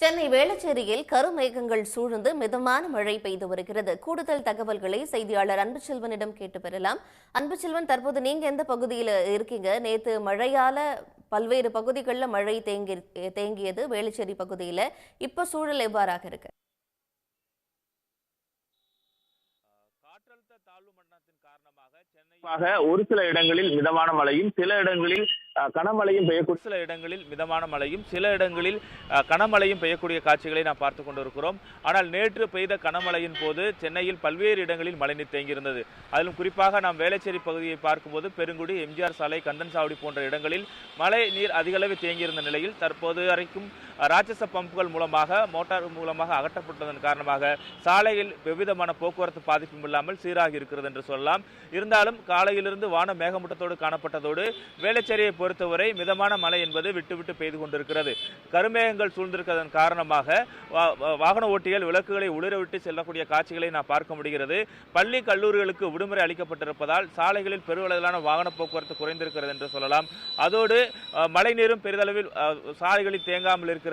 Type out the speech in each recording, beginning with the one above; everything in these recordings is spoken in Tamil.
சென்னை வேளச்சேரியில் கருமேகங்கள் சூழ்ந்து மிதமான மழை பெய்து வருகிறது. கூடுதல் தகவல்களை செய்தியாளர் அன்புச்செல்வனிடம் கேட்டு பெறலாம். அன்புச்செல்வன், தற்போது நீங்க எந்த பகுதியில் இருக்கீங்க? நேற்று மழையால பல்வேறு பகுதிகளில் மழை தேங்கியது வேளச்சேரி பகுதியில். இப்ப சூழல் எவ்வாறாக இருக்கு? காற்றழுத்த தாழ்வு மண்டலத்தின் காரணமாக சென்னை ஒரு சில இடங்களில் மிதமான மழையும் சில இடங்களில் கனமழையும் பெய்யக்கூடிய சில இடங்களில் மிதமான மழையும் சில இடங்களில் கனமழையும் பெய்யக்கூடிய காட்சிகளை நாம் பார்த்து கொண்டிருக்கிறோம். ஆனால் நேற்று பெய்த கனமழையின் போது சென்னையில் பல்வேறு இடங்களில் மழைநீர் தேங்கியிருந்தது. அதிலும் குறிப்பாக நாம் வேளச்சேரி பகுதியை பார்க்கும்போது பெருங்குடி, எம்ஜிஆர் சாலை, கந்தன்சாவடி போன்ற இடங்களில் மழை நீர் அதிக அளவு தேங்கியிருந்த நிலையில் தற்போது வரைக்கும் ராட்சச பம்புகள் மூலமாக மோட்டார் மூலமாக அகற்றப்பட்டதன் காரணமாக சாலையில் எவ்விதமான போக்குவரத்து பாதிப்பும் இல்லாமல் சீராகி இருக்கிறது என்று சொல்லலாம். இருந்தாலும் காலையிலிருந்து வானம் மேகமூட்டத்தோடு காணப்பட்டதோடு வேளச்சேரியை பொறுத்தவரை மிதமான மழை என்பது விட்டு பெய்து கொண்டிருக்கிறது. கருமேகங்கள் சூழ்ந்திருக்கிறதன் காரணமாக வாகன ஓட்டிகள் விளக்குகளை ஒளிரவிட்டு செல்லக்கூடிய காட்சிகளை நாம் பார்க்க முடிகிறது. பள்ளி கல்லூரிகளுக்கு விடுமுறை அளிக்கப்பட்டிருப்பதால் சாலைகளில் பெருவளவிலான வாகன போக்குவரத்து குறைந்திருக்கிறது என்று சொல்லலாம். அதோடு மழைநீரும் பெரிதளவில் சாலைகளில் தேங்காமல் இருக்கிறது.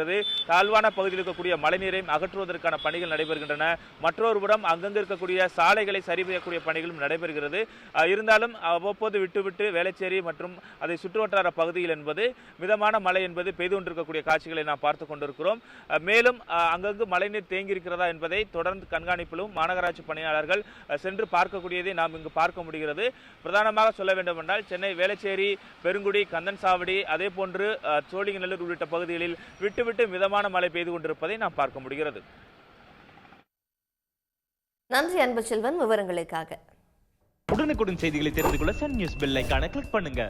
தாழ்வான பகுதியில் இருக்கக்கூடிய மழைநீரையும் அகற்றுவதற்கான பணிகள் நடைபெறுகின்றன. மற்றொரு புறம் அங்கங்கு இருக்கக்கூடிய சாலைகளை சரி செய்யக்கூடிய பணிகளும் நடைபெறுகிறது. இருந்தாலும் அவ்வப்போது விட்டு வேளச்சேரி மற்றும் அதை சுற்றுவட்டார பகுதியில் என்பது மிதமான மழை என்பது பெய்து கொண்டிருக்கக்கூடிய காட்சிகளை நாம் பார்த்துக் கொண்டிருக்கிறோம். மேலும் அங்கங்கு மழைநீர் தேங்கியிருக்கிறதா என்பதை தொடர்ந்து கண்காணிப்பிலும் மாநகராட்சி பணியாளர்கள் சென்று பார்க்கக்கூடியதை நாம் இங்கு பார்க்க முடிகிறது. பிரதானமாக சொல்ல வேண்டும் என்றால் சென்னை வேளச்சேரி, பெருங்குடி, கந்தன்சாவடி, அதே போன்று சோழிங்கநல்லூர் உள்ளிட்ட பகுதிகளில் விட்டு மிதமான மழை பெய்து கொண்டிருப்பதை நாம் பார்க்க முடிகிறது. நன்றி அன்புச்செல்வன், விவரங்களுக்காக. உடனுக்குடன் செய்திகளை தெரிந்து கொள்ள சன் நியூஸ் பெல் ஐகானை கிளிக் பண்ணுங்க.